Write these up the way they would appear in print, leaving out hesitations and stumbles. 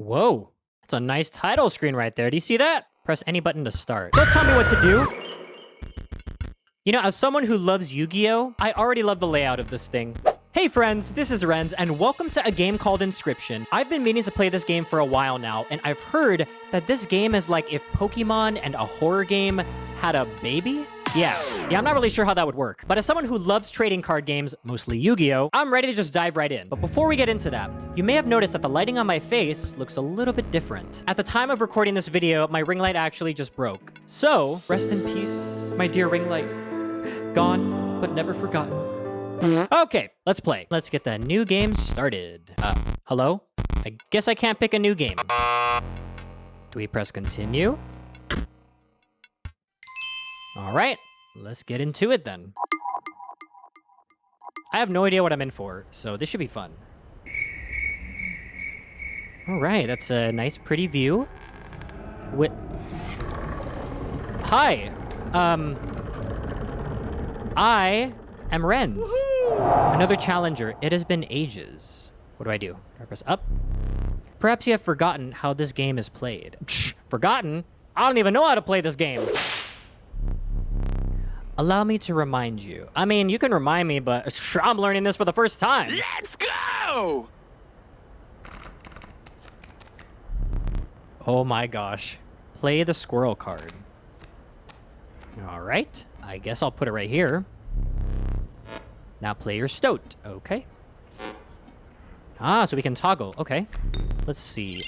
Whoa, that's a nice title screen right there. Do you see that? Press any button to start. Don't tell me what to do. You know, as someone who loves Yu-Gi-Oh, I already love the layout of this thing. Hey friends, this is Renz, and welcome to a game called Inscription. I've been meaning to play this game for a while now, and I've heard that this game is like if Pokemon and a horror game had a baby? Yeah, I'm not really sure how that would work. But as someone who loves trading card games, mostly Yu-Gi-Oh, I'm ready to just dive right in. But before we get into that, you may have noticed that the lighting on my face looks a little bit different. At the time of recording this video, my ring light actually just broke. So, rest in peace, my dear ring light. Gone, but never forgotten. Okay, let's play. Let's get that new game started. Hello? I guess I can't pick a new game. Do we press continue? All right, let's get into it then. I have no idea what I'm in for, so this should be fun. All right, that's a nice, pretty view. Hi, I am Renz. Another challenger. It has been ages. What do? Do I press up? Perhaps you have forgotten how this game is played. Forgotten? I don't even know how to play this game. Allow me to remind you. I mean, you can remind me, but I'm learning this for the first time. Let's go! Oh my gosh. Play the squirrel card. All right. I guess I'll put it right here. Now play your stoat. Okay. Ah, so we can toggle. Okay. Let's see.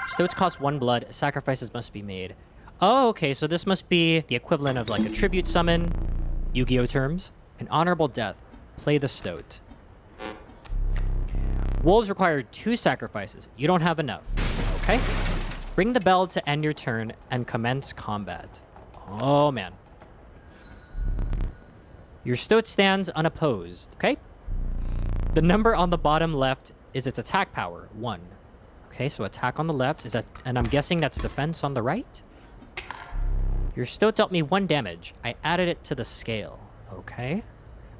Stoats cost 1 blood. Sacrifices must be made. Oh, okay, so this must be the equivalent of like a tribute summon, Yu-Gi-Oh terms. An honorable death. Play the stoat. Wolves require 2 sacrifices. You don't have enough. Okay. Ring the bell to end your turn and commence combat. Oh, man. Your stoat stands unopposed. Okay. The number on the bottom left is its attack power, 1. Okay, so attack on the left is that, and I'm guessing that's defense on the right. Your stoat dealt me 1 damage. I added it to the scale. Okay.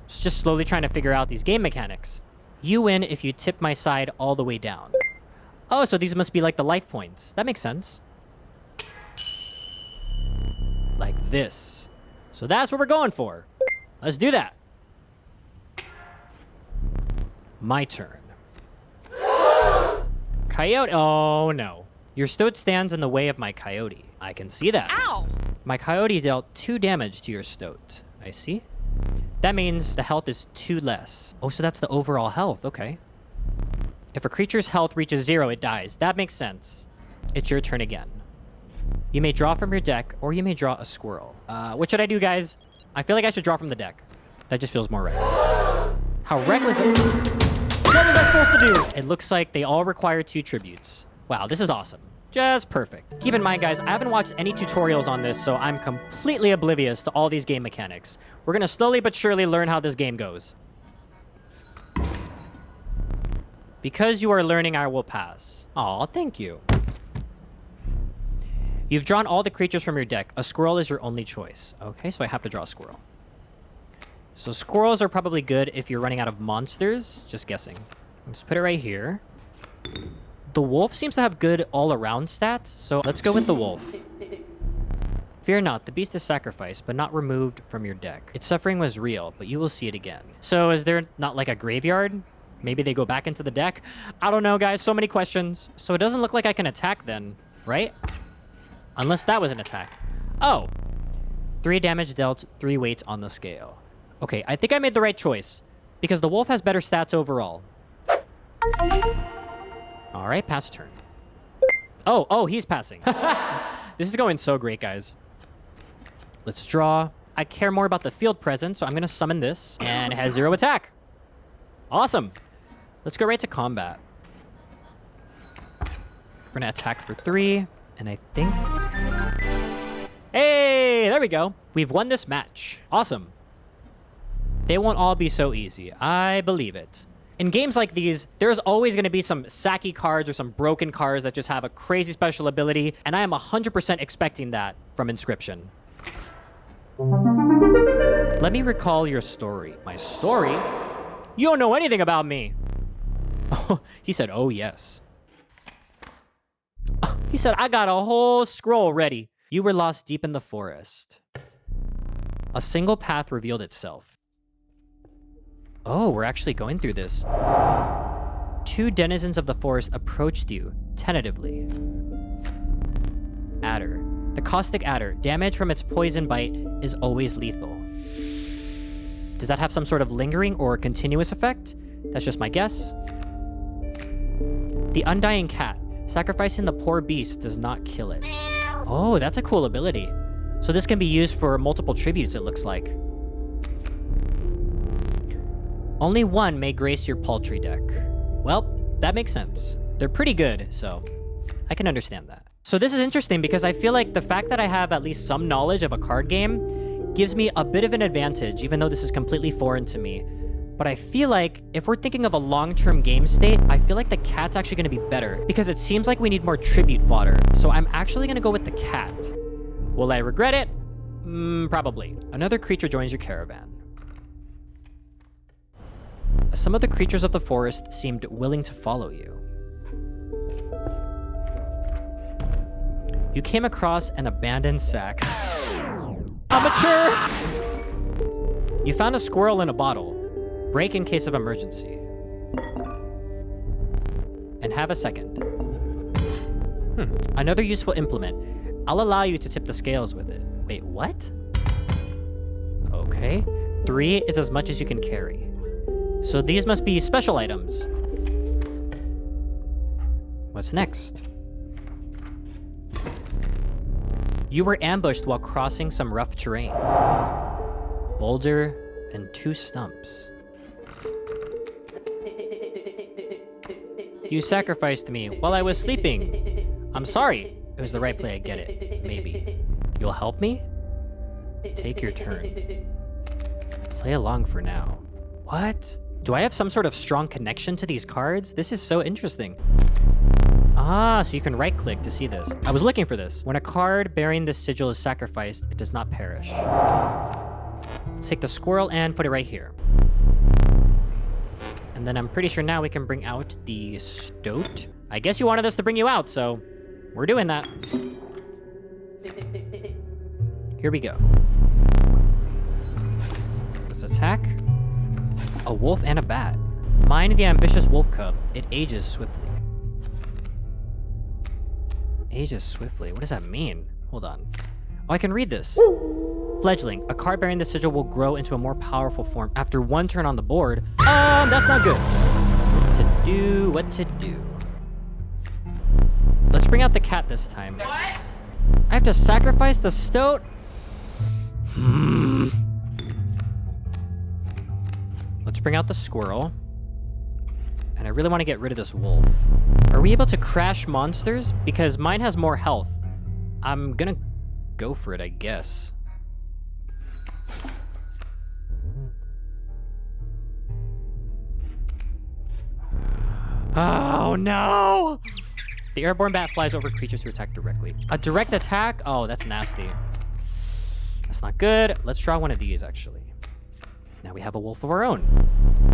Just slowly trying to figure out these game mechanics. You win if you tip my side all the way down. Oh, so these must be like the life points. That makes sense. Like this. So that's what we're going for. Let's do that. My turn. Coyote. Oh, no. Your stoat stands in the way of my coyote. I can see that. Ow! My coyote dealt 2 damage to your stoat. I see. That means the health is 2 less. Oh, so that's the overall health. Okay. If a creature's health reaches 0, it dies. That makes sense. It's your turn again. You may draw from your deck, or you may draw a squirrel. What should I do, guys? I feel like I should draw from the deck. That just feels more right. How reckless... What was I supposed to do? It looks like they all require 2 tributes. Wow, this is awesome. Just perfect. Keep in mind, guys, I haven't watched any tutorials on this, so I'm completely oblivious to all these game mechanics. We're gonna slowly but surely learn how this game goes. Because you are learning, I will pass. Aw, thank you. You've drawn all the creatures from your deck. A squirrel is your only choice. Okay, so I have to draw a squirrel. So squirrels are probably good if you're running out of monsters. Just guessing. Let's put it right here. The wolf seems to have good all-around stats, so let's go with the wolf. Fear not, the beast is sacrificed, but not removed from your deck. Its suffering was real, but you will see it again. So is there not like a graveyard? Maybe they go back into the deck? I don't know, guys, so many questions. So it doesn't look like I can attack then, right? Unless that was an attack. Oh. 3 damage dealt, 3 weights on the scale. Okay, I think I made the right choice, because the wolf has better stats overall. All right, pass turn. Oh, he's passing. This is going so great, guys. Let's draw. I care more about the field presence, so I'm going to summon this. And it has 0 attack. Awesome. Let's go right to combat. We're going to attack for 3. And I think... Hey, there we go. We've won this match. Awesome. They won't all be so easy. I believe it. In games like these, there's always going to be some sacky cards or some broken cards that just have a crazy special ability, and I am 100% expecting that from Inscription. Let me recall your story. My story? You don't know anything about me. Oh, he said, oh yes. He said, I got a whole scroll ready. You were lost deep in the forest. A single path revealed itself. Oh, we're actually going through this. 2 denizens of the forest approached you, tentatively. Adder. The caustic adder. Damage from its poison bite is always lethal. Does that have some sort of lingering or continuous effect? That's just my guess. The undying cat. Sacrificing the poor beast does not kill it. Oh, that's a cool ability. So this can be used for multiple tributes, it looks like. Only one may grace your paltry deck. Well, that makes sense. They're pretty good, so I can understand that. So this is interesting because I feel like the fact that I have at least some knowledge of a card game gives me a bit of an advantage, even though this is completely foreign to me. But I feel like if we're thinking of a long-term game state, I feel like the cat's actually going to be better because it seems like we need more tribute fodder. So I'm actually going to go with the cat. Will I regret it? Probably. Another creature joins your caravan. Some of the creatures of the forest seemed willing to follow you. You came across an abandoned sack. Amateur! You found a squirrel in a bottle. Break in case of emergency. And have a second. Another useful implement. I'll allow you to tip the scales with it. Wait, what? Okay. 3 is as much as you can carry. So these must be special items. What's next? You were ambushed while crossing some rough terrain. Boulder and 2 stumps. You sacrificed me while I was sleeping. I'm sorry. It was the right play, I get it. Maybe. You'll help me? Take your turn. Play along for now. What? Do I have some sort of strong connection to these cards? This is so interesting. Ah, so you can right-click to see this. I was looking for this. When a card bearing this sigil is sacrificed, it does not perish. Let's take the squirrel and put it right here. And then I'm pretty sure now we can bring out the stoat. I guess you wanted us to bring you out, so we're doing that. Here we go. Let's attack. A wolf and a bat. Mind the ambitious wolf cub. It ages swiftly. Ages swiftly. What does that mean? Hold on. Oh, I can read this. Fledgling. A card bearing the sigil will grow into a more powerful form after 1 turn on the board. That's not good. What to do? Let's bring out the cat this time. What? I have to sacrifice the stoat? Let's bring out the squirrel. And I really want to get rid of this wolf. Are we able to crash monsters? Because mine has more health. I'm gonna go for it, I guess. Oh no! The airborne bat flies over creatures to attack directly. A direct attack? Oh, that's nasty. That's not good. Let's draw one of these, actually. Now we have a wolf of our own.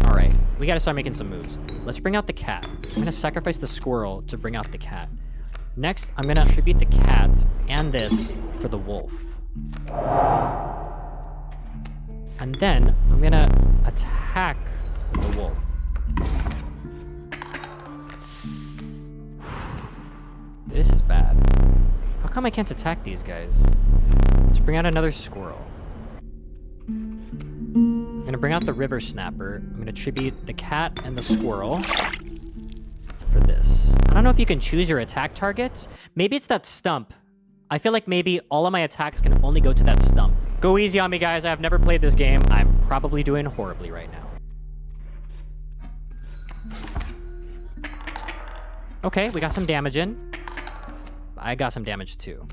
All right, we gotta start making some moves. Let's bring out the cat. I'm gonna sacrifice the squirrel to bring out the cat. Next, I'm gonna attribute the cat and this for the wolf. And then I'm gonna attack the wolf. This is bad. How come I can't attack these guys? Let's bring out another squirrel. I'm gonna bring out the river snapper. I'm gonna tribute the cat and the squirrel for this. I don't know if you can choose your attack targets. Maybe it's that stump. I feel like maybe all of my attacks can only go to that stump. Go easy on me, guys. I've never played this game. I'm probably doing horribly right now. Okay, we got some damage in. I got some damage too.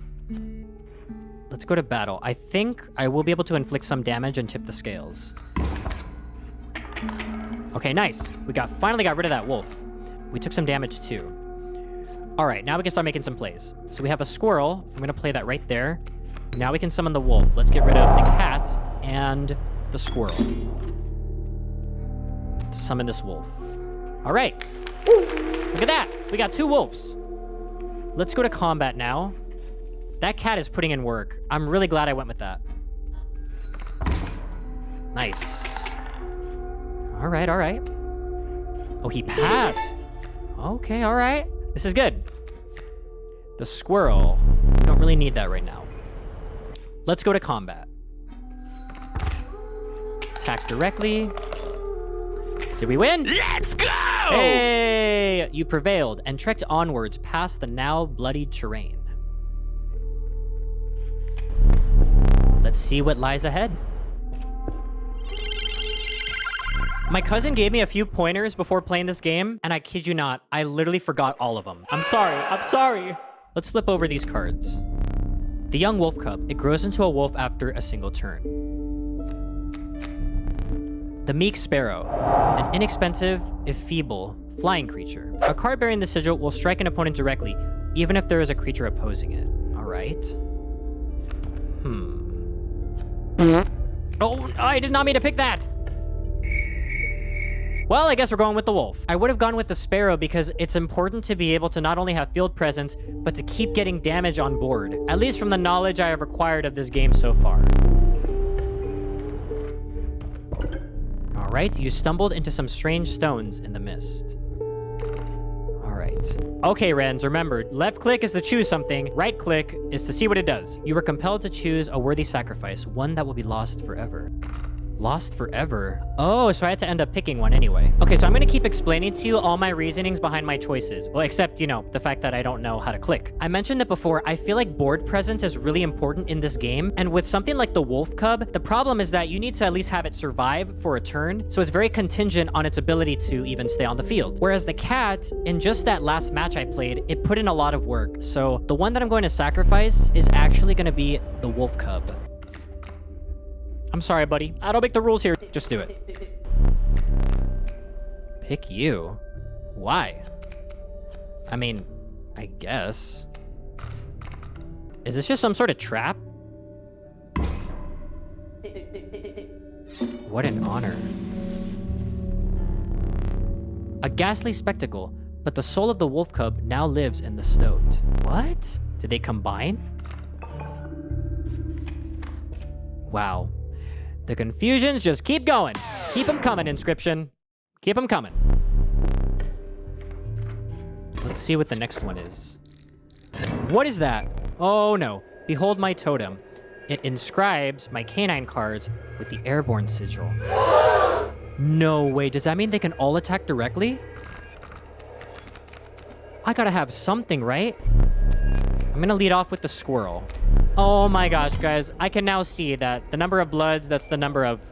Let's go to battle. I think I will be able to inflict some damage and tip the scales. Okay, nice. We finally got rid of that wolf. We took some damage too. All right, now we can start making some plays. So we have a squirrel. I'm gonna play that right there. Now we can summon the wolf. Let's get rid of the cat and the squirrel. Let's summon this wolf. All right. Look at that. We got 2 wolves. Let's go to combat now. That cat is putting in work. I'm really glad I went with that. Nice. All right, all right. Oh, he passed. Okay, all right. This is good. The squirrel. Don't really need that right now. Let's go to combat. Attack directly. Did we win? Let's go! Hey! You prevailed and trekked onwards past the now bloodied terrain. Let's see what lies ahead. My cousin gave me a few pointers before playing this game, and I kid you not, I literally forgot all of them. I'm sorry. Let's flip over these cards. The young wolf cub. It grows into a wolf after a single turn. The meek sparrow. An inexpensive, if feeble, flying creature. A card bearing the sigil will strike an opponent directly, even if there is a creature opposing it. All right. Oh, I did not mean to pick that. Well, I guess we're going with the wolf. I would have gone with the sparrow because it's important to be able to not only have field presence, but to keep getting damage on board, at least from the knowledge I have acquired of this game so far. All right, you stumbled into some strange stones in the mist. All right. Okay, Rens, remember, left click is to choose something, right click is to see what it does. You were compelled to choose a worthy sacrifice, one that will be lost forever. Lost forever? Oh, so I had to end up picking one anyway. Okay, so I'm gonna keep explaining to you all my reasonings behind my choices. Well, except, you know, the fact that I don't know how to click. I mentioned it before, I feel like board presence is really important in this game. And with something like the wolf cub, the problem is that you need to at least have it survive for a turn. So it's very contingent on its ability to even stay on the field. Whereas the cat, in just that last match I played, it put in a lot of work. So the one that I'm going to sacrifice is actually gonna be the wolf cub. I'm sorry, buddy. I don't make the rules here. Just do it. Pick you? Why? I mean, I guess. Is this just some sort of trap? What an honor. A ghastly spectacle, but the soul of the wolf cub now lives in the stoat. What? Did they combine? Wow. The confusions just keep going. Keep them coming, Inscription. Keep them coming. Let's see what the next one is. What is that? Oh no. Behold my totem. It inscribes my canine cards with the airborne sigil. No way. Does that mean they can all attack directly? I gotta have something, right? I'm gonna lead off with the squirrel. Oh my gosh, guys. I can now see that the number of bloods, that's the number of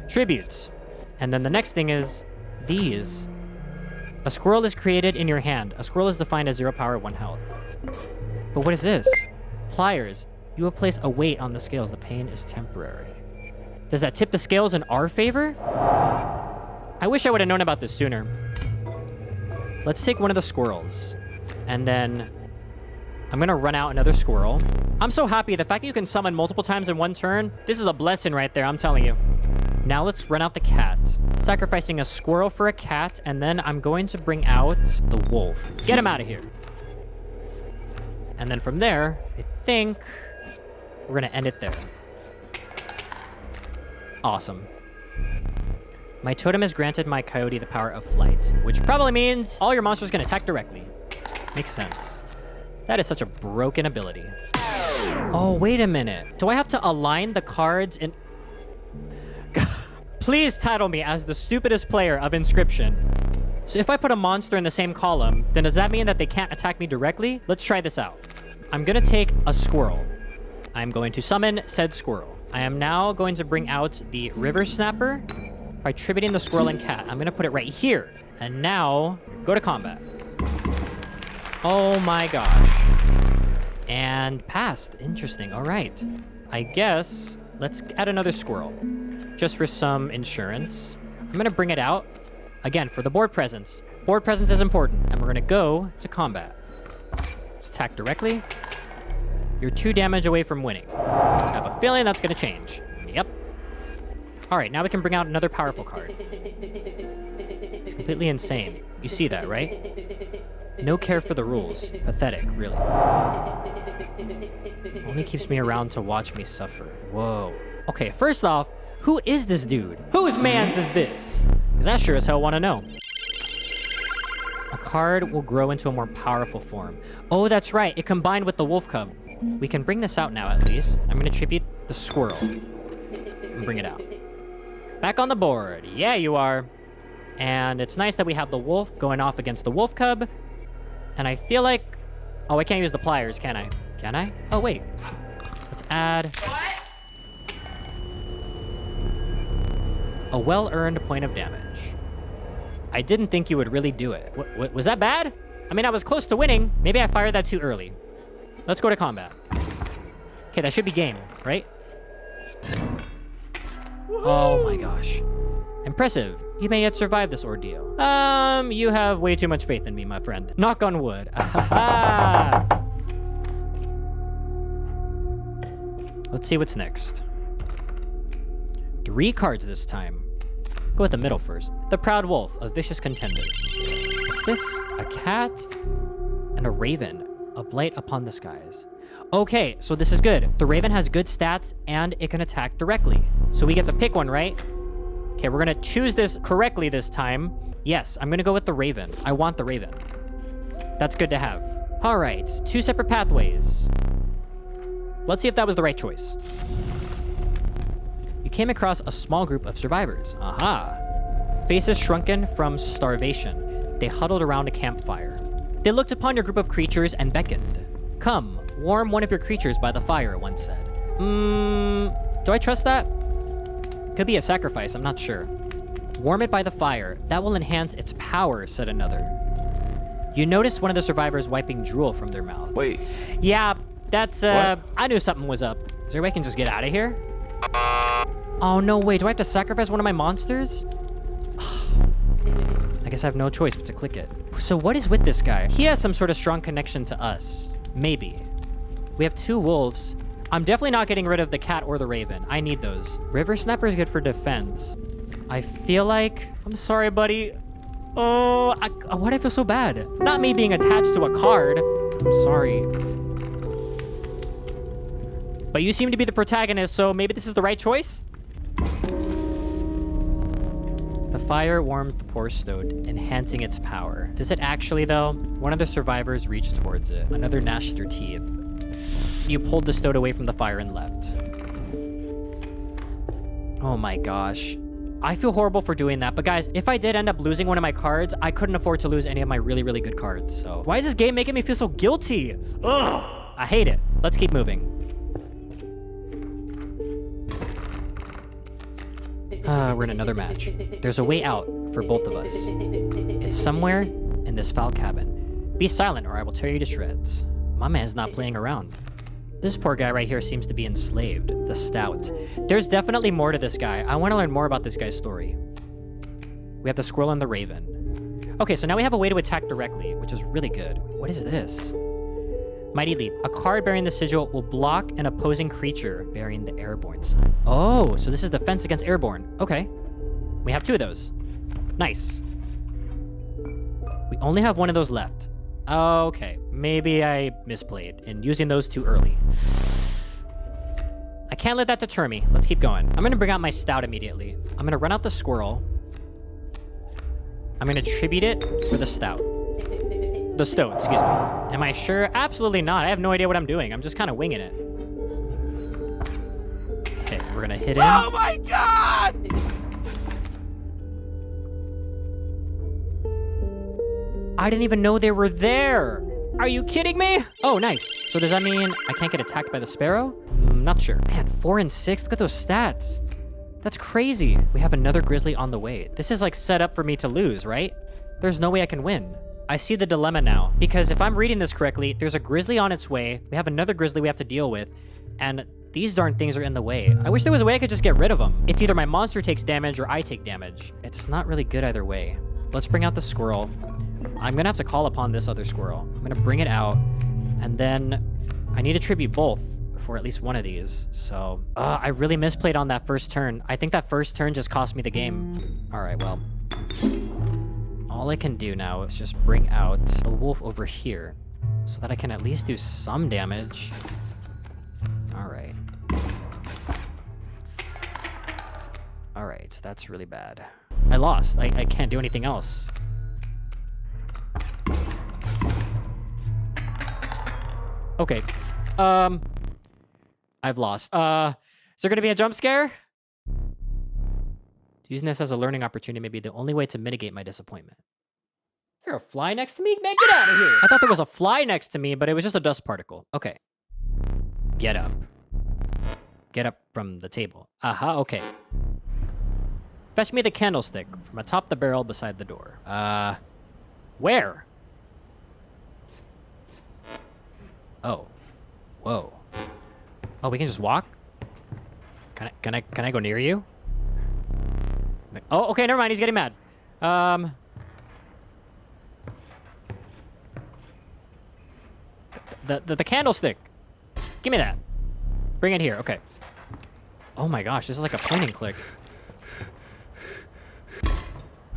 tributes. And then the next thing is these. A squirrel is created in your hand. A squirrel is defined as 0 power, 1 health. But what is this? Pliers. You will place a weight on the scales. The pain is temporary. Does that tip the scales in our favor? I wish I would have known about this sooner. Let's take one of the squirrels. And then I'm gonna run out another squirrel. I'm so happy. The fact that you can summon multiple times in one turn, this is a blessing right there, I'm telling you. Now let's run out the cat. Sacrificing a squirrel for a cat, and then I'm going to bring out the wolf. Get him out of here. And then from there, I think we're gonna end it there. Awesome. My totem has granted my coyote the power of flight, which probably means all your monsters can attack directly. Makes sense. That is such a broken ability. Oh, wait a minute. Do I have to align the cards in... Please title me as the stupidest player of Inscription. So if I put a monster in the same column, then does that mean that they can't attack me directly? Let's try this out. I'm gonna take a squirrel. I'm going to summon said squirrel. I am now going to bring out the river snapper by tributing the squirrel and cat. I'm gonna put it right here. And now, go to combat. Oh my gosh. And passed. Interesting. All right. I guess let's add another squirrel just for some insurance. I'm going to bring it out again for the board presence. Board presence is important, and we're going to go to combat. Let's attack directly. You're 2 damage away from winning. I have a feeling that's going to change. Yep. All right. Now we can bring out another powerful card. It's completely insane. You see that, right? No care for the rules. Pathetic, really. Only keeps me around to watch me suffer. Whoa. Okay, first off, who is this dude? Whose mans is this? Because I sure as hell want to know. A card will grow into a more powerful form. Oh, that's right. It combined with the wolf cub. We can bring this out now, at least. I'm going to tribute the squirrel. And bring it out. Back on the board. Yeah, you are. And it's nice that we have the wolf going off against the wolf cub. And I feel like... Oh, I can't use the pliers, can I? Can I? Oh, wait. Let's add... a well-earned point of damage. I didn't think you would really do it. What, was that bad? I mean, I was close to winning. Maybe I fired that too early. Let's go to combat. Okay, that should be game, right? Whoa. Oh my gosh. Impressive. You may yet survive this ordeal. You have way too much faith in me, my friend. Knock on wood. Let's see what's next. 3 cards this time. Go with the middle first. The Proud Wolf, a vicious contender. What's this? A cat and a raven. A blight upon the skies. Okay, so this is good. The raven has good stats and it can attack directly. So we get to pick one, right? Okay, we're gonna choose this correctly this time. Yes, I'm gonna go with the raven. I want the raven. That's good to have. All right, 2 separate pathways. Let's see if that was the right choice. You came across a small group of survivors. Aha. Faces shrunken from starvation. They huddled around a campfire. They looked upon your group of creatures and beckoned. Come, warm one of your creatures by the fire, one said. Do I trust that? Could be a sacrifice, I'm not sure. Warm it by the fire. That will enhance its power, said another. You noticed one of the survivors wiping drool from their mouth. Wait. Yeah, that's, I knew something was up. Is there a way I can just get out of here? Oh, no way. Do I have to sacrifice one of my monsters? I guess I have no choice but to click it. So what is with this guy? He has some sort of strong connection to us. Maybe. We have 2 wolves. I'm definitely not getting rid of the cat or the raven. I need those. River Snapper is good for defense. I feel like... I'm sorry, buddy. Oh, why do I feel so bad? Not me being attached to a card. I'm sorry. But you seem to be the protagonist, so maybe this is the right choice? The fire warmed the poor stoat, enhancing its power. Does it actually, though? One of the survivors reached towards it. Another gnashed their teeth. You pulled the stoat away from the fire and left. Oh my gosh. I feel horrible for doing that, but guys, if I did end up losing one of my cards, I couldn't afford to lose any of my really, really good cards, so... Why is this game making me feel so guilty? Ugh! I hate it. Let's keep moving. We're in another match. There's a way out for both of us. It's somewhere in this foul cabin. Be silent or I will tear you to shreds. My man's not playing around. This poor guy right here seems to be enslaved. The stout. There's definitely more to this guy. I want to learn more about this guy's story. We have the squirrel and the raven. Okay, so now we have a way to attack directly, which is really good. What is this? Mighty Leap. A card bearing the sigil will block an opposing creature bearing the airborne sign. Oh, so this is defense against airborne. Okay. We have 2 of those. Nice. We only have 1 of those left. Okay. Maybe I misplayed in using those too early. I can't let that deter me. Let's keep going. I'm going to bring out my stout immediately. I'm going to run out the squirrel. I'm going to tribute it for the stout. The stoat, excuse me. Am I sure? Absolutely not. I have no idea what I'm doing. I'm just kind of winging it. Okay, we're gonna hit him. Oh my god! I didn't even know they were there. Are you kidding me? Oh, nice. So does that mean I can't get attacked by the sparrow? Not sure. Man, 4 and 6. Look at those stats. That's crazy. We have another grizzly on the way. This is like set up for me to lose, right? There's no way I can win. I see the dilemma now, because if I'm reading this correctly, there's a grizzly on its way, we have another grizzly we have to deal with, and these darn things are in the way. I wish there was a way I could just get rid of them. It's either my monster takes damage or I take damage. It's not really good either way. Let's bring out the squirrel. I'm gonna have to call upon this other squirrel. I'm gonna bring it out, and then I need to tribute both for at least one of these. So, I really misplayed on that first turn. I think that first turn just cost me the game. All right, well. all I can do now is just bring out the wolf over here so that I can at least do some damage. All right. All right, that's really bad. I lost. I can't do anything else. Okay. I've lost. Is there gonna be a jump scare? Using this as a learning opportunity may be the only way to mitigate my disappointment. Is there a fly next to me? Man, get out of here! I thought there was a fly next to me, but it was just a dust particle. Okay. Get up. Get up from the table. Aha, okay. Fetch me the candlestick from atop the barrel beside the door. Where? Oh. Whoa. Oh, we can just walk? Can I go near you? Oh, okay, never mind. He's getting mad. The candlestick. Give me that. Bring it here. Okay. Oh my gosh, this is like a point and click.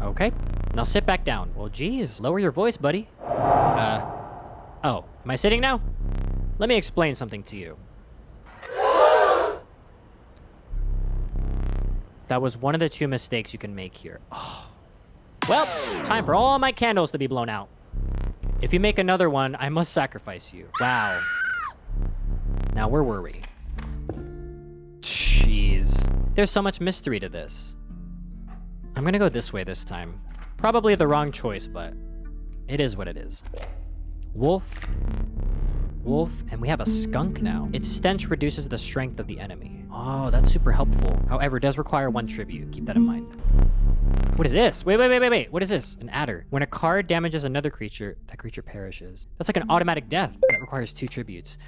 Okay. Now sit back down. Well, geez, lower your voice, buddy. Oh, am I sitting now? Let me explain something to you. That was one of the 2 mistakes you can make here. Oh. Well, time for all my candles to be blown out. If you make another one, I must sacrifice you. Wow. Now, where were we? Jeez. There's so much mystery to this. I'm gonna go this way this time. Probably the wrong choice, but it is what it is. Wolf. Wolf, and we have a skunk now. Its stench reduces the strength of the enemy. Oh, that's super helpful. However, it does require 1 tribute. Keep that in mind. What is this? Wait. What is this? An adder. When a card damages another creature, that creature perishes. That's like an automatic death that requires 2 tributes.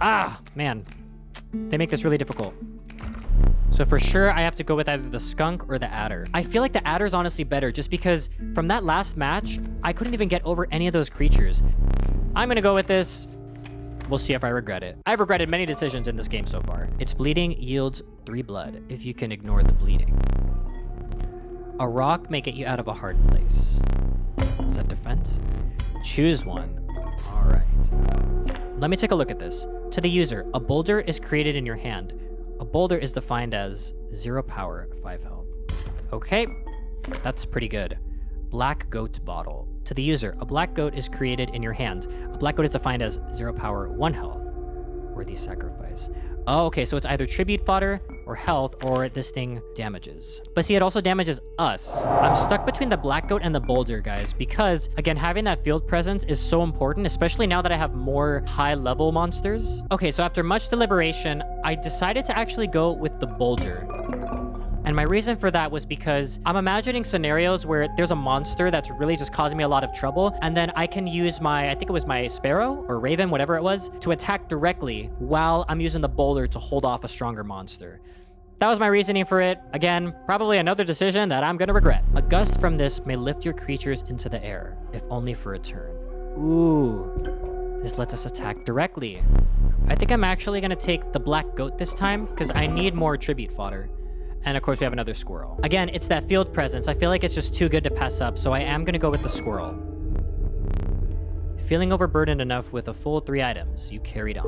Ah, man. They make this really difficult. So for sure, I have to go with either the skunk or the adder. I feel like the adder is honestly better just because from that last match, I couldn't even get over any of those creatures. I'm gonna go with this. We'll see if I regret it. I've regretted many decisions in this game so far. Its bleeding yields 3 blood if you can ignore the bleeding. A rock may get you out of a hard place. Is that defense? Choose one. All right. Let me take a look at this. To the user, a boulder is created in your hand. A boulder is defined as 0 power, 5 health. Okay, that's pretty good. Black goat bottle. To the user, a black goat is created in your hand. A black goat is defined as 0 power, 1 health. Worthy sacrifice. Oh, okay, so it's either tribute fodder or health, or this thing damages. But see, it also damages us. I'm stuck between the black goat and the boulder, guys, because, again, having that field presence is so important, especially now that I have more high-level monsters. Okay, so after much deliberation, I decided to actually go with the boulder. And my reason for that was because I'm imagining scenarios where there's a monster that's really just causing me a lot of trouble, and then I can use my, I think it was my sparrow or raven, whatever it was, to attack directly while I'm using the boulder to hold off a stronger monster. That was my reasoning for it. Again, probably another decision that I'm gonna regret. A gust from this may lift your creatures into the air, if only for a turn. Ooh, this lets us attack directly. I think I'm actually gonna take the black goat this time because I need more tribute fodder. And of course we have another squirrel. Again, it's that field presence. I feel like it's just too good to pass up, so I am gonna go with the squirrel. Feeling overburdened enough with a full 3 items, you carried on.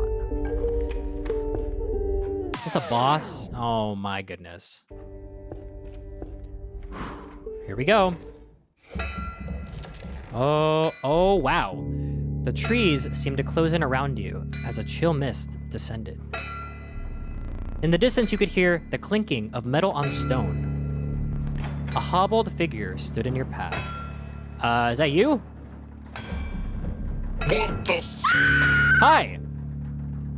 Is this a boss? Oh my goodness. Here we go. Oh wow. The trees seemed to close in around you as a chill mist descended. In the distance, you could hear the clinking of metal on stone. A hobbled figure stood in your path. Is that you? Hi!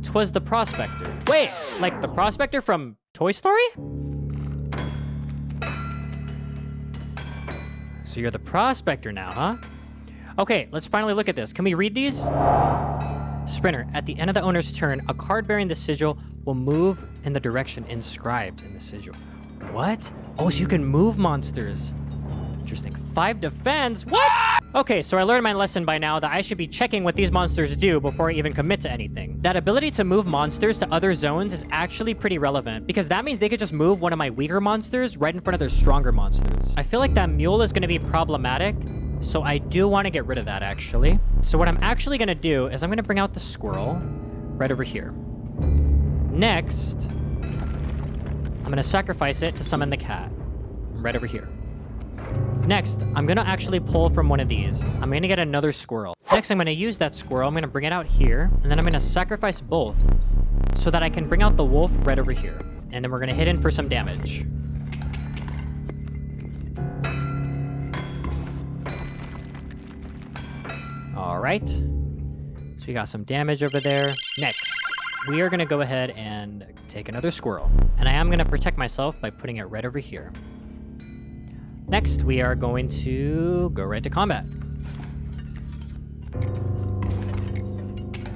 'Twas the Prospector. Wait, like the Prospector from Toy Story? So you're the Prospector now, huh? Okay, let's finally look at this. Can we read these? Sprinter, at the end of the owner's turn, a card bearing the sigil will move in the direction inscribed in the sigil. What? Oh, so you can move monsters. That's interesting. 5 defense? What? Okay, so I learned my lesson by now that I should be checking what these monsters do before I even commit to anything. That ability to move monsters to other zones is actually pretty relevant because that means they could just move one of my weaker monsters right in front of their stronger monsters. I feel like that mule is going to be problematic So I do want to get rid of that, actually. So what I'm actually going to do is I'm going to bring out the squirrel right over here. Next, I'm going to sacrifice it to summon the cat right over here. Next, I'm going to actually pull from one of these. I'm going to get another squirrel. Next, I'm going to use that squirrel. I'm going to bring it out here. And then I'm going to sacrifice both so that I can bring out the wolf right over here. And then we're going to hit in for some damage. All right. So we got some damage over there. Next, we are going to go ahead and take another squirrel. And I am going to protect myself by putting it right over here. Next, we are going to go right to combat.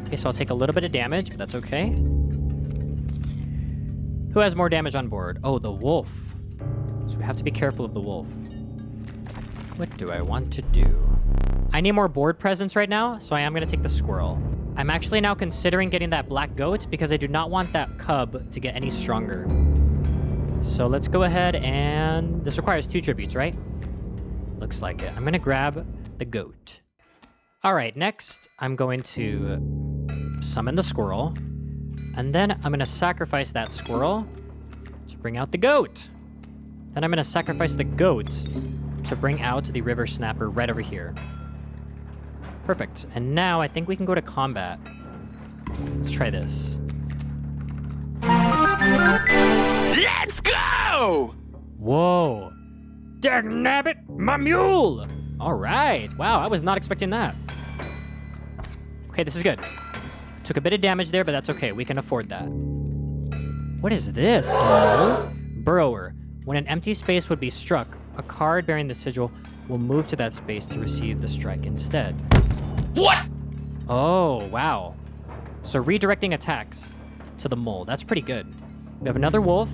Okay, so I'll take a little bit of damage, but that's okay. Who has more damage on board? Oh, the wolf. So we have to be careful of the wolf. What do I want to do? I need more board presence right now, so I am going to take the squirrel. I'm actually now considering getting that black goat because I do not want that cub to get any stronger. So let's go ahead and... This requires 2 tributes, right? Looks like it. I'm going to grab the goat. All right, next, I'm going to summon the squirrel. And then I'm going to sacrifice that squirrel to bring out the goat. Then I'm going to sacrifice the goat to bring out the river snapper right over here. Perfect. And now I think we can go to combat. Let's try this. Let's go! Whoa. Dagnabbit, my mule! All right. Wow, I was not expecting that. Okay, this is good. Took a bit of damage there, but that's okay. We can afford that. What is this? Burrower. When an empty space would be struck, a card bearing the sigil will move to that space to receive the strike instead. What? Oh, wow. So redirecting attacks to the mole. That's pretty good. We have another wolf.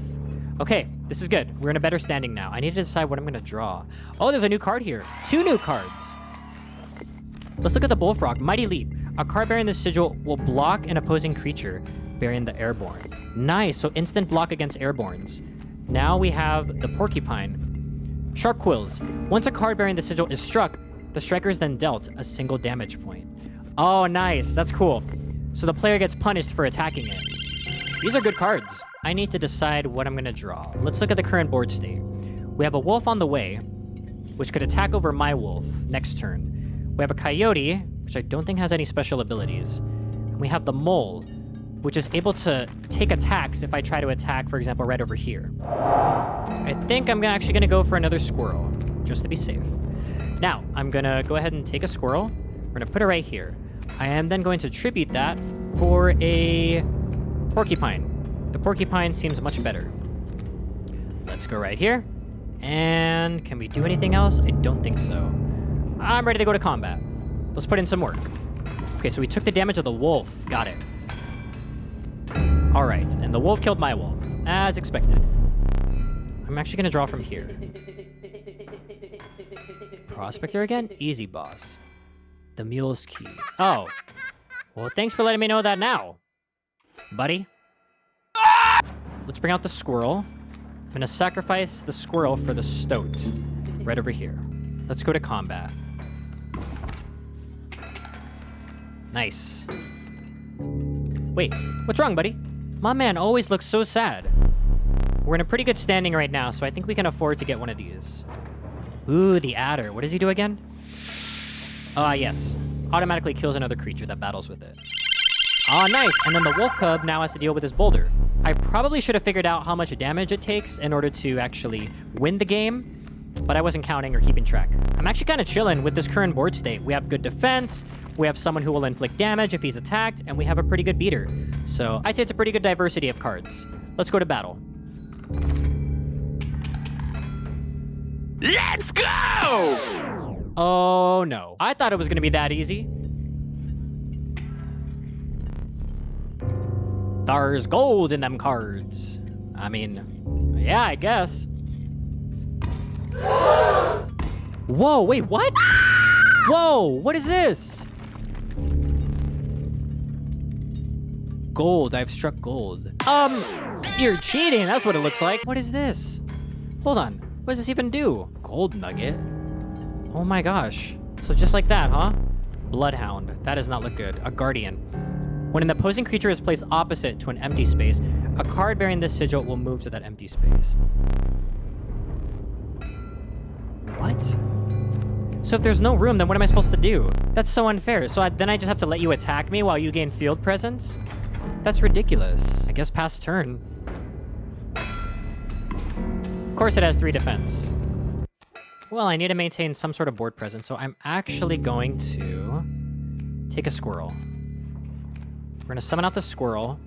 Okay, this is good. We're in a better standing now. I need to decide what I'm going to draw. Oh, there's a new card here. 2 new cards. Let's look at the bullfrog. Mighty Leap. A card bearing the sigil will block an opposing creature bearing the airborne. Nice. So instant block against airbornes. Now we have the porcupine. Sharp Quills. Once a card bearing the sigil is struck, the striker is then dealt a single damage point. Oh, nice. That's cool. So the player gets punished for attacking it. These are good cards. I need to decide what I'm going to draw. Let's look at the current board state. We have a wolf on the way, which could attack over my wolf next turn. We have a coyote, which I don't think has any special abilities. And we have the mole, which is able to take attacks if I try to attack, for example, right over here. I think I'm actually going to go for another squirrel, just to be safe. Now, I'm going to go ahead and take a squirrel. We're going to put it right here. I am then going to tribute that for a porcupine. The porcupine seems much better. Let's go right here. And can we do anything else? I don't think so. I'm ready to go to combat. Let's put in some work. Okay, so we took the damage of the wolf. Got it. All right, and the wolf killed my wolf, as expected. I'm actually going to draw from here. Prospector again? Easy, boss. The mule's key. Oh. Well, thanks for letting me know that now, buddy. Let's bring out the squirrel. I'm going to sacrifice the squirrel for the stoat right over here. Let's go to combat. Nice. Wait, what's wrong, buddy? My man always looks so sad. We're in a pretty good standing right now, so I think we can afford to get one of these. Ooh, the adder. What does he do again? Yes. Automatically kills another creature that battles with it. Ah, nice. And then the wolf cub now has to deal with his boulder. I probably should have figured out how much damage it takes in order to actually win the game, but I wasn't counting or keeping track. I'm actually kind of chilling with this current board state. We have good defense, we have someone who will inflict damage if he's attacked, and we have a pretty good beater. So I'd say it's a pretty good diversity of cards. Let's go to battle. Let's go! Oh no. I thought it was gonna be that easy. There's gold in them cards. I mean, yeah, I guess. Whoa, wait, what? Whoa, what is this? Gold, I've struck gold. You're cheating, that's what it looks like. What is this? Hold on, what does this even do? Gold nugget? Oh my gosh. So just like that, huh? Bloodhound. That does not look good. A guardian. When an opposing creature is placed opposite to an empty space, a card bearing this sigil will move to that empty space. What? So if there's no room, then what am I supposed to do? That's so unfair. So then I just have to let you attack me while you gain field presence? That's ridiculous. I guess pass turn. Of course it has 3 defense. Well, I need to maintain some sort of board presence, so I'm actually going to take a squirrel. We're gonna summon out the squirrel,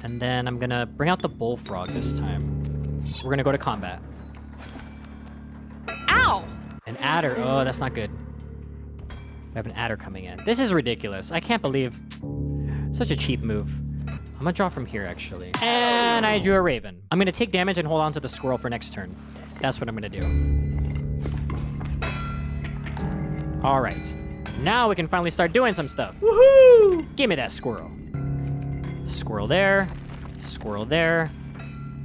and then I'm gonna bring out the bullfrog this time. We're gonna go to combat. Ow! An adder. Oh, that's not good. We have an adder coming in. This is ridiculous. I can't believe such a cheap move. I'm gonna draw from here, actually. And I drew a raven. I'm gonna take damage and hold on to the squirrel for next turn. That's what I'm gonna do. All right. Now we can finally start doing some stuff. Woohoo! Give me that squirrel. Squirrel there. Squirrel there.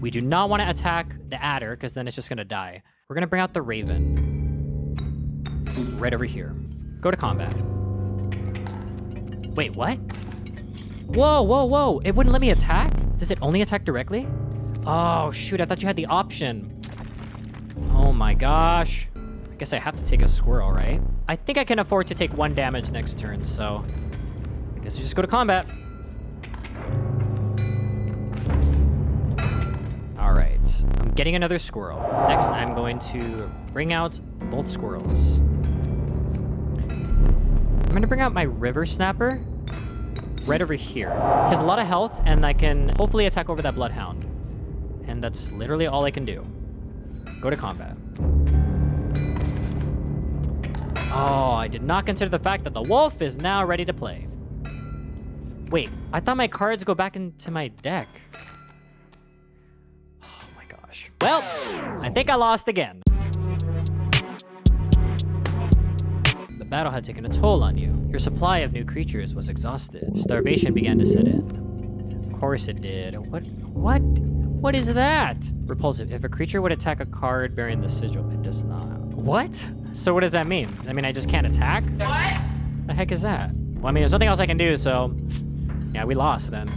We do not want to attack the adder, because then it's just gonna die. We're gonna bring out the raven. Right over here. Go to combat. Wait, what? Whoa, whoa, whoa. It wouldn't let me attack? Does it only attack directly? Oh, shoot. I thought you had the option. Oh my gosh. I guess I have to take a squirrel, right? I think I can afford to take 1 damage next turn, so I guess we just go to combat. All right. I'm getting another squirrel. Next, I'm going to bring out both squirrels. I'm gonna bring out my river snapper right over here. He has a lot of health, and I can hopefully attack over that bloodhound. And that's literally all I can do. Go to combat. Oh, I did not consider the fact that the wolf is now ready to play. Wait, I thought my cards go back into my deck. Oh my gosh. Well, I think I lost again. The battle had taken a toll on you. Your supply of new creatures was exhausted. Starvation began to set in. Of course it did. What is that? Repulsive. If a creature would attack a card bearing the sigil, it does not. What? So what does that mean? I mean, I just can't attack? What? The heck is that? Well, I mean, there's nothing else I can do, so yeah, we lost then.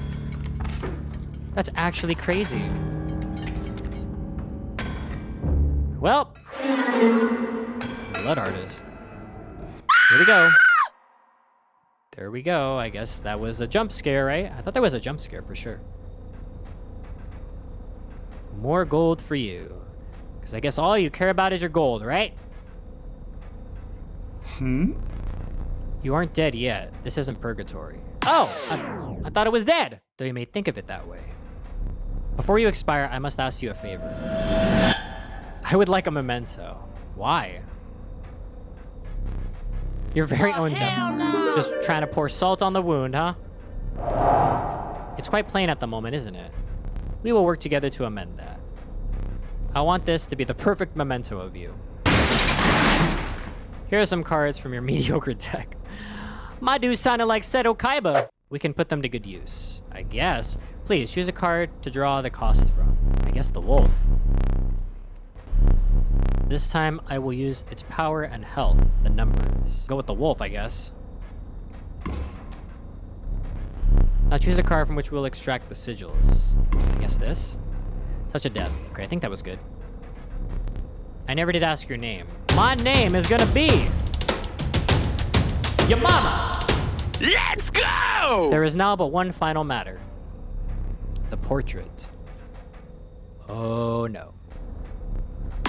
That's actually crazy. Well, blood artist. Here we go. There we go. I guess that was a jump scare, right? I thought that was a jump scare for sure. More gold for you. Because I guess all you care about is your gold, right? You aren't dead yet. This isn't purgatory. Oh, I thought it was dead. Though you may think of it that way. Before you expire, I must ask you a favor. I would like a memento. Why? Your very own death. No. Just trying to pour salt on the wound, huh? It's quite plain at the moment, isn't it? We will work together to amend that. I want this to be the perfect memento of you. Here are some cards from your mediocre deck. My dude sounded like Seto Kaiba. We can put them to good use, I guess. Please, choose a card to draw the cost from. I guess the wolf. This time, I will use its power and health, the numbers. Go with the wolf, I guess. Now choose a card from which we'll extract the sigils. I guess this? Touch of Death. Okay, I think that was good. I never did ask your name. My name is gonna be... your mama! Let's go! There is now but one final matter. The portrait. Oh no.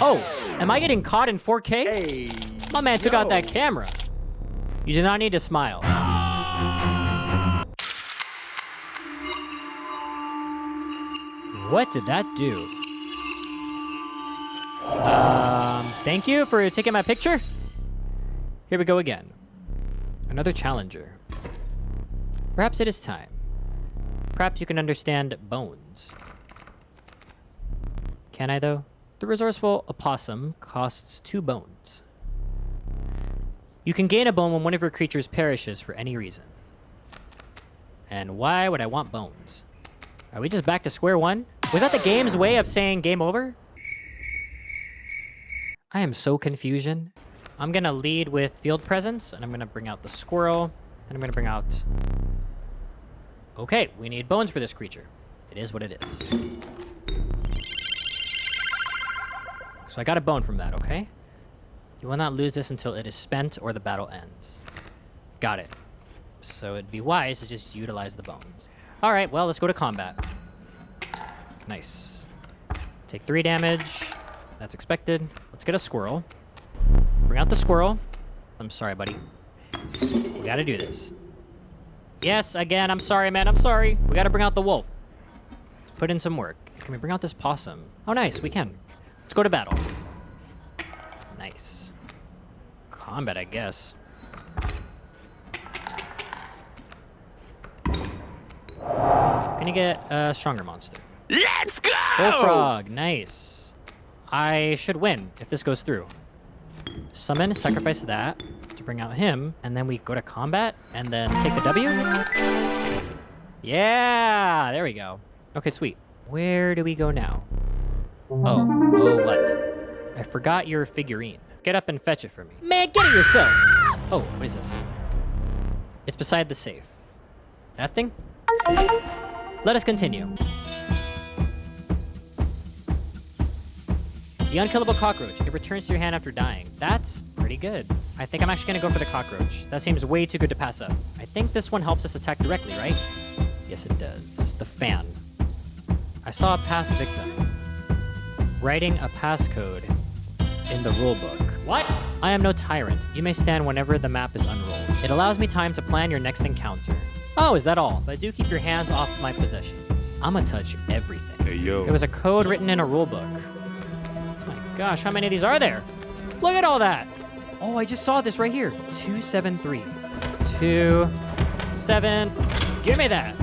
Oh, am I getting caught in 4K? Hey, My man took out that camera. You do not need to smile. What did that do? Thank you for taking my picture. Here we go again. Another challenger. Perhaps it is time. Perhaps you can understand bones. Can I, though? The resourceful opossum costs 2 bones. You can gain a bone when one of your creatures perishes for any reason. And why would I want bones? Are we just back to square one? Was that the game's way of saying game over? I am so confusion. I'm gonna lead with field presence, and I'm gonna bring out the squirrel, and I'm gonna bring out... Okay, we need bones for this creature. It is what it is. So I got a bone from that, okay? You will not lose this until it is spent or the battle ends. Got it. So it'd be wise to just utilize the bones. All right, well, let's go to combat. Nice. Take 3 damage. That's expected. Let's get a squirrel. Bring out the squirrel. I'm sorry, buddy. We gotta do this. Yes, again, I'm sorry, man, I'm sorry. We gotta bring out the wolf. Let's put in some work. Can we bring out this possum? Oh, nice, we can. Let's go to battle. Nice. Combat, I guess. Gonna get a stronger monster. Let's go! Bullfrog, nice. I should win if this goes through. Summon, sacrifice that to bring out him, and then we go to combat, and then take the W? Yeah, there we go. Okay, sweet. Where do we go now? Oh, what? I forgot your figurine. Get up and fetch it for me. Man, get it yourself! Oh, what is this? It's beside the safe. That thing? Let us continue. The unkillable cockroach. It returns to your hand after dying. That's pretty good. I think I'm actually gonna go for the cockroach. That seems way too good to pass up. I think this one helps us attack directly, right? Yes, it does. The fan. I saw a past victim writing a passcode in the rulebook. What? I am no tyrant. You may stand whenever the map is unrolled. It allows me time to plan your next encounter. Oh, is that all? But do keep your hands off my possessions. I'ma touch everything. Hey, yo. There was a code written in a rulebook. Gosh, how many of these are there? Look at all that. Oh, I just saw this right here. 273. 27. Give me that.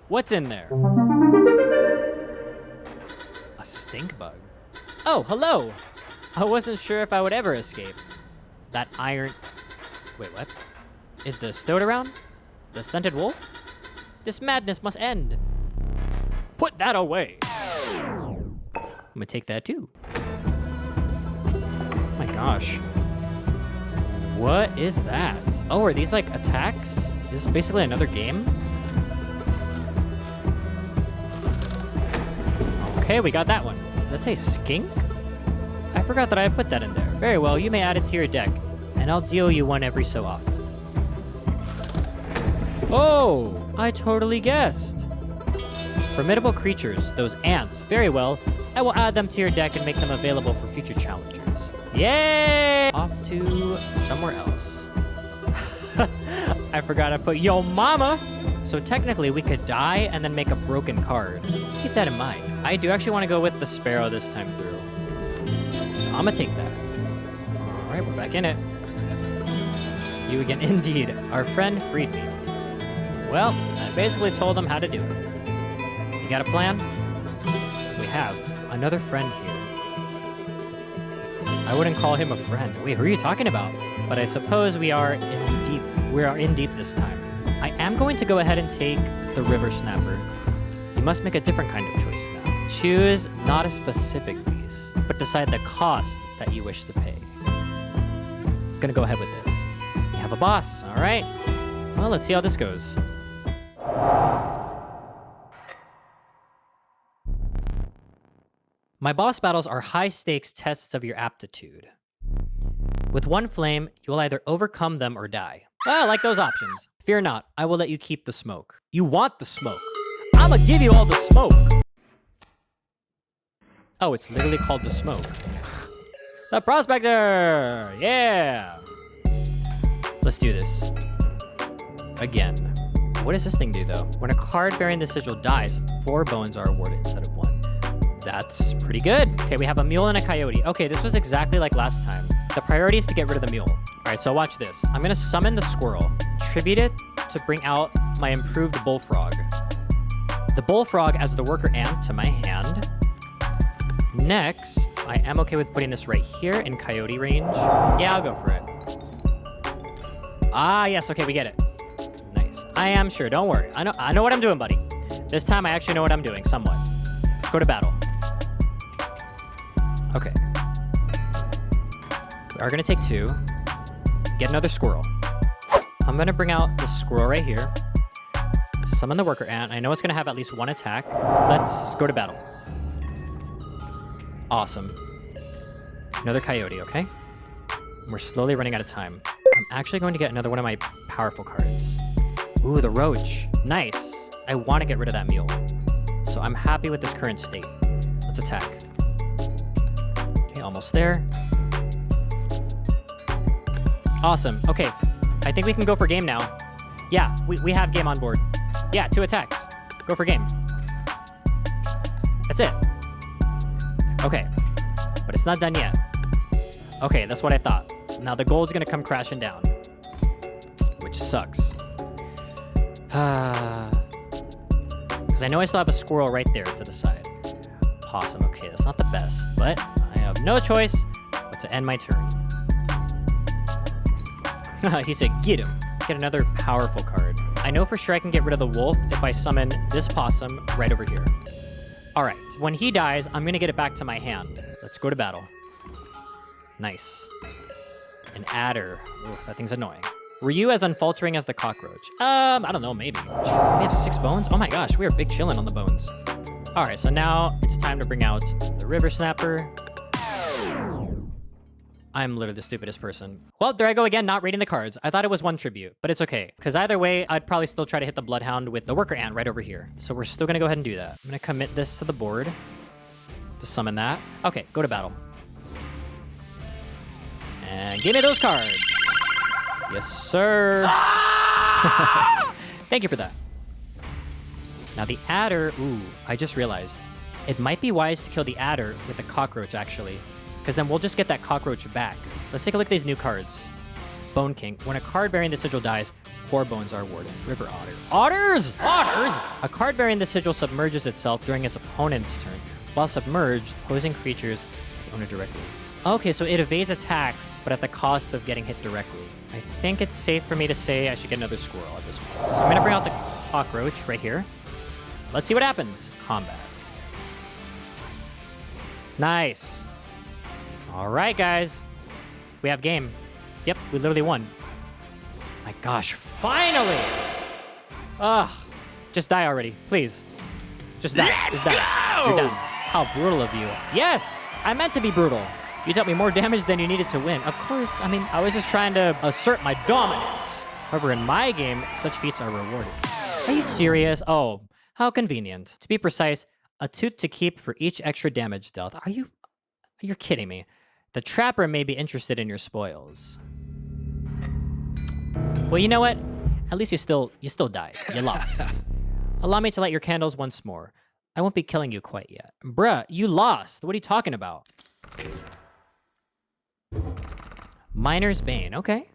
What's in there? A stink bug. Oh, hello. I wasn't sure if I would ever escape. That iron... Wait, what? Is the stoat around? The stunted wolf? This madness must end. Put that away. I'm gonna take that too. Oh my gosh. What is that? Oh, are these like attacks? Is this basically another game? Okay, we got that one. Does that say skink? I forgot that I put that in there. Very well, you may add it to your deck, and I'll deal you one every so often. Oh, I totally guessed. Formidable creatures, those ants. Very well. I will add them to your deck and make them available for future challengers. Yay! Off to somewhere else. I forgot I put yo mama. So technically we could die and then make a broken card. Keep that in mind. I do actually want to go with the sparrow this time through. So I'm gonna take that. All right, we're back in it. You again, indeed. Our friend freed me. Well, I basically told him how to do it. You got a plan? We have. Another friend here. I wouldn't call him a friend. Wait, who are you talking about? But I suppose we are in deep. We are in deep this time. I am going to go ahead and take the river snapper. You must make a different kind of choice now. Choose not a specific beast, but decide the cost that you wish to pay. I'm gonna go ahead with this. You have a boss, all right? Well, let's see how this goes. My boss battles are high-stakes tests of your aptitude. With one flame, you will either overcome them or die. Well, I like those options. Fear not, I will let you keep the smoke. You want the smoke. I'ma give you all the smoke. Oh, it's literally called the smoke. The Prospector! Yeah! Let's do this. Again. What does this thing do, though? When a card bearing the sigil dies, 4 bones are awarded instead of 1. That's pretty good. Okay, we have a mule and a coyote. Okay, this was exactly like last time. The priority is to get rid of the mule. All right, so watch this. I'm gonna summon the squirrel, tribute it to bring out my improved bullfrog. The bullfrog as the worker ant to my hand. Next, I am okay with putting this right here in coyote range. Yeah, I'll go for it. Ah, yes, okay, we get it. Nice. I am sure, don't worry. I know what I'm doing, buddy. This time I actually know what I'm doing, somewhat. Let's go to battle. Okay. We are gonna take 2. Get another squirrel. I'm gonna bring out the squirrel right here. Summon the worker ant. I know it's gonna have at least 1 attack. Let's go to battle. Awesome. Another coyote, okay? We're slowly running out of time. I'm actually going to get another one of my powerful cards. Ooh, the roach. Nice. I want to get rid of that mule. So I'm happy with this current state. Let's attack. Okay, almost there. Awesome. Okay, I think we can go for game now. Yeah, we have game on board. Yeah, 2 attacks. Go for game. That's it. Okay, but it's not done yet. Okay, that's what I thought. Now the gold's gonna come crashing down, which sucks. Because I know I still have a squirrel right there to the side. Possum, okay, that's not the best, but I have no choice but to end my turn. He said, get him. Get another powerful card. I know for sure I can get rid of the wolf if I summon this possum right over here. All right, when he dies, I'm gonna get it back to my hand. Let's go to battle. Nice. An adder. Ooh, that thing's annoying. Were you as unfaltering as the cockroach? I don't know, maybe. We have 6 bones? Oh my gosh, we are big chillin' on the bones. All right, so now it's time to bring out the river snapper. I'm literally the stupidest person. Well, there I go again, not reading the cards. I thought it was 1 tribute, but it's okay. Because either way, I'd probably still try to hit the bloodhound with the worker ant right over here. So we're still gonna go ahead and do that. I'm gonna commit this to the board to summon that. Okay, go to battle. And give me those cards. Yes, sir. Thank you for that. Now the adder, ooh, I just realized. It might be wise to kill the adder with the cockroach, actually. Because then we'll just get that cockroach back. Let's take a look at these new cards. Bone King. When a card bearing the sigil dies, 4 bones are awarded. River Otter. Otters! Otters! A card bearing the sigil submerges itself during its opponent's turn. While submerged, opposing creatures take the owner directly. Okay, so it evades attacks, but at the cost of getting hit directly. I think it's safe for me to say I should get another squirrel at this point. So I'm gonna bring out the cockroach right here. Let's see what happens. Combat. Nice. All right, guys. We have game. Yep, we literally won. My gosh, finally! Ugh. Just die already, please. Just die. Let's Just die. go! You're done. How brutal of you. Yes! I meant to be brutal. You dealt me more damage than you needed to win. Of course, I mean, I was just trying to assert my dominance. However, in my game, such feats are rewarded. Are you serious? Oh, how convenient. To be precise, a tooth to keep for each extra damage dealt. You're kidding me. The trapper may be interested in your spoils. Well, you know what? At least you still died. You lost. Allow me to light your candles once more. I won't be killing you quite yet. Bruh, you lost. What are you talking about? Miner's Bane, okay.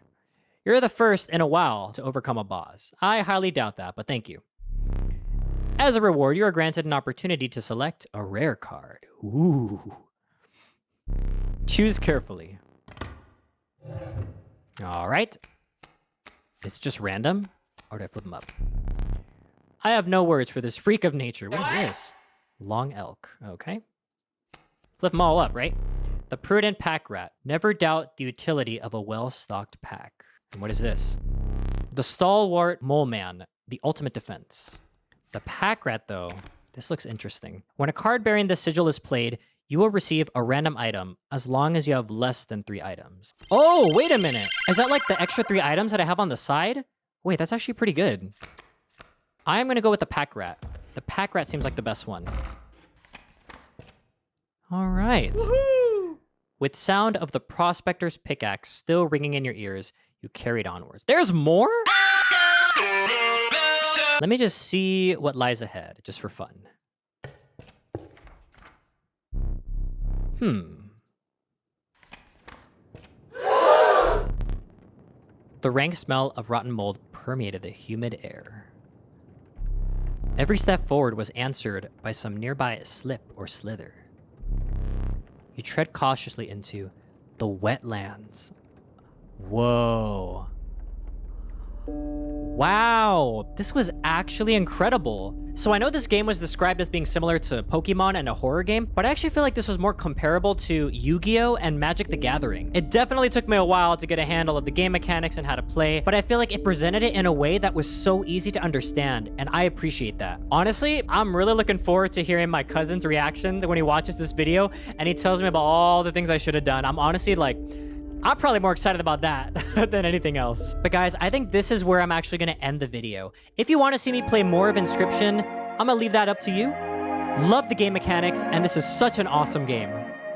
You're the first in a while to overcome a boss. I highly doubt that, but thank you. As a reward, you are granted an opportunity to select a rare card. Ooh. Choose carefully. All right. Is it just random? Or do I flip them up? I have no words for this freak of nature. What is this? Long elk. Okay. Flip them all up, right? The prudent pack rat. Never doubt the utility of a well-stocked pack. And what is this? The stalwart mole man. The ultimate defense. The pack rat, though, this looks interesting. When a card bearing the sigil is played, you will receive a random item as long as you have less than 3 items. Oh, wait a minute. Is that like the extra 3 items that I have on the side? Wait, that's actually pretty good. I'm gonna go with the pack rat. The pack rat seems like the best one. All right. Woohoo! With sound of the prospector's pickaxe still ringing in your ears, you carried onwards. There's more? Let me just see what lies ahead, just for fun. The rank smell of rotten mold permeated the humid air. Every step forward was answered by some nearby slip or slither. You tread cautiously into the wetlands. Whoa. Wow, this was actually incredible. So I know this game was described as being similar to Pokemon and a horror game, but I actually feel like this was more comparable to Yu-Gi-Oh! And Magic the Gathering. It definitely took me a while to get a handle of the game mechanics and how to play, but I feel like it presented it in a way that was so easy to understand, and I appreciate that. Honestly, I'm really looking forward to hearing my cousin's reaction when he watches this video and he tells me about all the things I should have done. I'm honestly like, I'm probably more excited about that than anything else. But guys, I think this is where I'm actually gonna end the video. If you wanna see me play more of Inscription, I'm gonna leave that up to you. Love the game mechanics, and this is such an awesome game.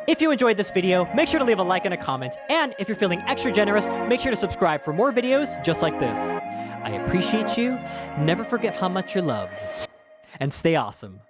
If you enjoyed this video, make sure to leave a like and a comment. And if you're feeling extra generous, make sure to subscribe for more videos just like this. I appreciate you. Never forget how much you're loved. And stay awesome.